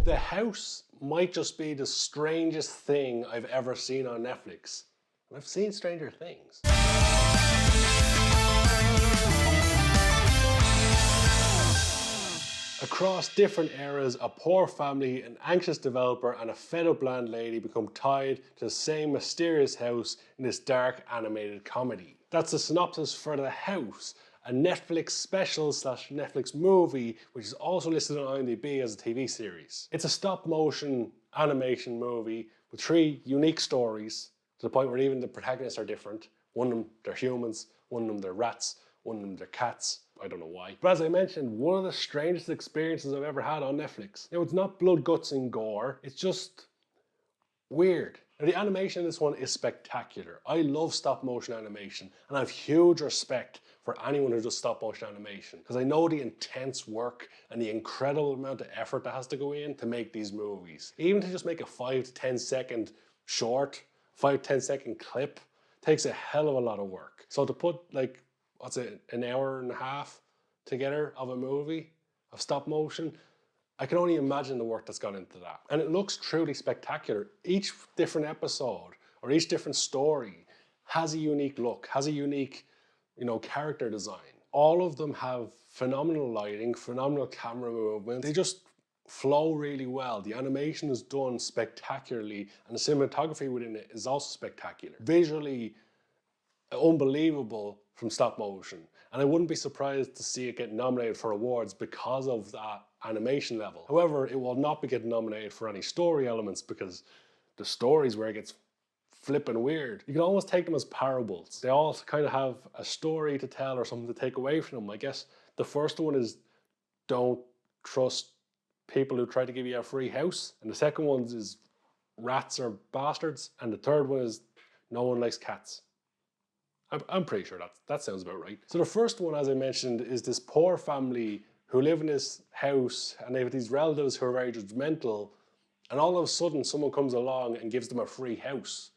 The house might just be the strangest thing I've ever seen on Netflix. And I've seen stranger things. Across different eras, a poor family, an anxious developer, and a fed-up landlady become tied to the same mysterious house in this dark animated comedy. That's the synopsis for The House, a Netflix special / Netflix movie, which is also listed on IMDb as a TV series. It's a stop-motion animation movie with 3 unique stories, to the point where even the protagonists are different. One of them, they're humans, one of them, they're rats, one of them, they're cats. I don't know why. But as I mentioned, one of the strangest experiences I've ever had on Netflix. It's not blood, guts, and gore. It's just weird. Now, the animation in this one is spectacular. I love stop motion animation, and I have huge respect for anyone who does stop motion animation, because I know the intense work and the incredible amount of effort that has to go in to make these movies. Even to just make a 5 to 10 second short, 5 to 10 second clip, takes a hell of a lot of work. So to put like, what's it, an hour and a half together of a movie of stop motion, I can only imagine the work that's gone into that. And it looks truly spectacular. Each different episode or each different story has a unique look, has a unique, character design. All of them have phenomenal lighting, phenomenal camera movement. They just flow really well. The animation is done spectacularly, and the cinematography within it is also spectacular. Visually unbelievable from stop motion. And I wouldn't be surprised to see it get nominated for awards because of that animation level. However, it will not be getting nominated for any story elements, because the stories where it gets flipping weird, you can almost take them as parables. They all kind of have a story to tell or something to take away from them. I guess the first one is don't trust people who try to give you a free house. And the second one is rats are bastards. And the third one is no one likes cats. I'm pretty sure that sounds about right. So the first one, as I mentioned, is this poor family who live in this house, and they have these relatives who are very judgmental, and all of a sudden someone comes along and gives them a free house.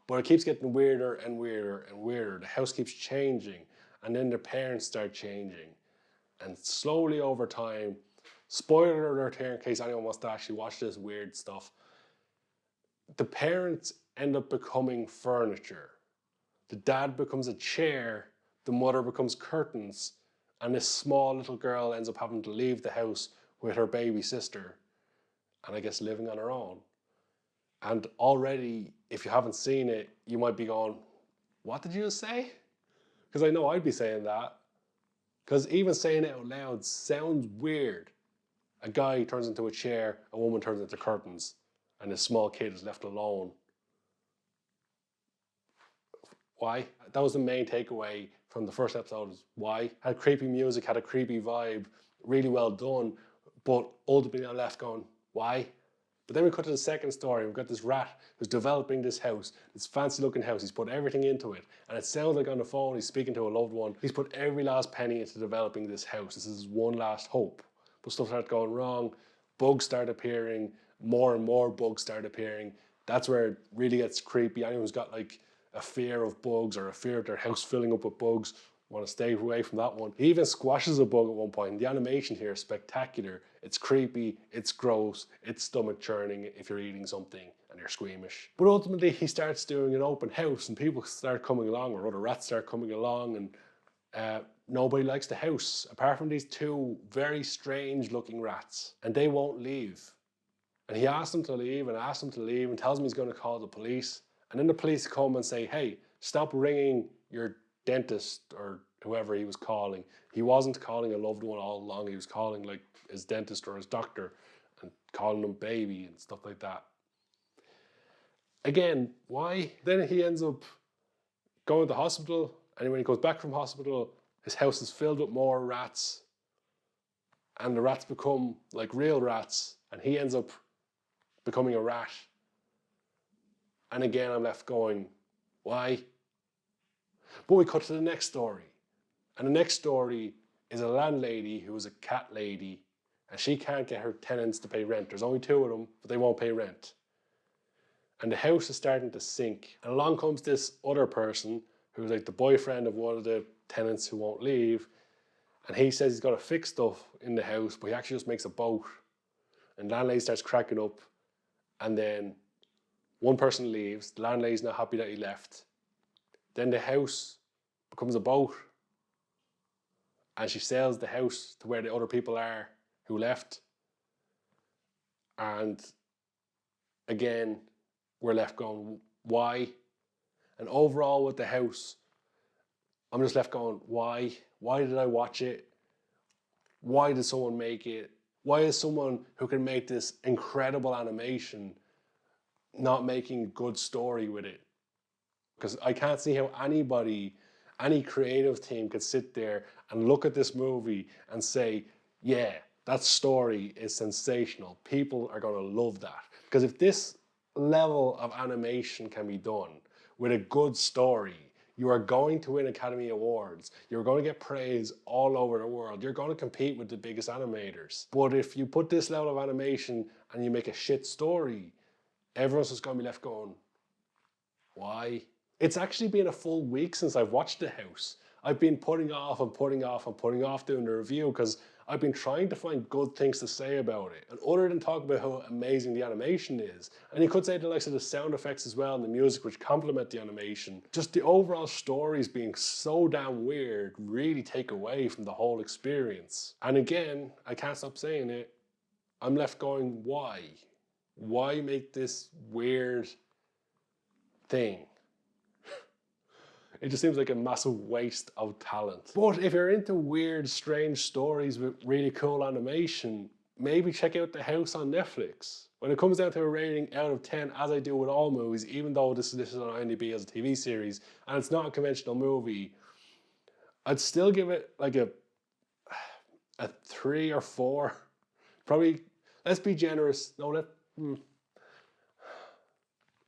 But it keeps getting weirder and weirder and weirder. The house keeps changing, and then their parents start changing. And slowly over time, spoiler alert here in case anyone wants to actually watch this weird stuff, the parents end up becoming furniture. The dad becomes a chair, the mother becomes curtains, and this small little girl ends up having to leave the house with her baby sister, and I guess living on her own. And already, if you haven't seen it, you might be going, what did you just say? Because I know I'd be saying that. Because even saying it out loud sounds weird. A guy turns into a chair, a woman turns into curtains, and this small kid is left alone. Why? That was the main takeaway from the first episode, is why. Had creepy music, had a creepy vibe, really well done, but ultimately I'm left going, why? But then we cut to the second story. We've got this rat who's developing this house, this fancy looking house. He's put everything into it. And it sounds like on the phone he's speaking to a loved one. He's put every last penny into developing this house. This is his one last hope. But stuff started going wrong. Bugs start appearing. More and more bugs start appearing. That's where it really gets creepy. Anyone who's got like a fear of bugs or a fear of their house filling up with bugs, want to stay away from that one. He even squashes a bug at one point. The animation here is spectacular. It's creepy, it's gross, it's stomach churning if you're eating something and you're squeamish. But ultimately he starts doing an open house, and people start coming along, or other rats start coming along, and nobody likes the house apart from these 2 very strange looking rats, and they won't leave. And he asks them to leave and asks them to leave and tells them he's going to call the police. And then the police come and say, hey, stop ringing your dentist or whoever he was calling. He wasn't calling a loved one all along. He was calling like his dentist or his doctor and calling them baby and stuff like that. Again, why? Then he ends up going to hospital, and when he goes back from hospital, his house is filled with more rats, and the rats become like real rats, and he ends up becoming a rat. And again, I'm left going, why? But we cut to the next story. And the next story is a landlady who is a cat lady, and she can't get her tenants to pay rent. There's only 2 of them, but they won't pay rent. And the house is starting to sink. And along comes this other person who's like the boyfriend of one of the tenants who won't leave. And he says he's got to fix stuff in the house, but he actually just makes a boat. and landlady starts cracking up, and then one person leaves, the landlady's not happy that he left. Then the house becomes a boat, and she sells the house to where the other people are who left. And again, we're left going, why? And overall with the house, I'm just left going, why? Why did I watch it? Why did someone make it? Why is someone who can make this incredible animation not making a good story with it? Because I can't see how anybody, any creative team could sit there and look at this movie and say, yeah, that story is sensational. People are going to love that. Because if this level of animation can be done with a good story, you are going to win Academy Awards. You're going to get praise all over the world. You're going to compete with the biggest animators. But if you put this level of animation and you make a shit story, everyone's just going to be left going, why? It's actually been a full week since I've watched The House. I've been putting off and putting off and putting off doing the review because I've been trying to find good things to say about it. And other than talk about how amazing the animation is, and you could say the likes of the sound effects as well and the music which complement the animation, just the overall stories being so damn weird really take away from the whole experience. And again, I can't stop saying it, I'm left going, why? Why make this weird thing? It just seems like a massive waste of talent. But if you're into weird, strange stories with really cool animation, maybe check out The House on Netflix. When it comes down to a rating out of 10, as I do with all movies, even though this is on IMDb as a TV series, and it's not a conventional movie, I'd still give it like a 3 or 4. Probably, let's be generous. No,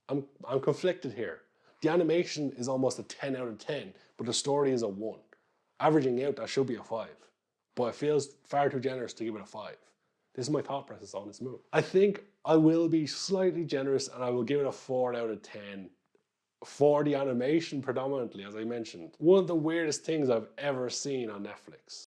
I'm conflicted here. The animation is almost a 10 out of 10, but the story is a 1. Averaging out, that should be a 5. But it feels far too generous to give it a 5. This is my thought process on this movie. I think I will be slightly generous and I will give it a 4 out of 10. For the animation predominantly, as I mentioned. One of the weirdest things I've ever seen on Netflix.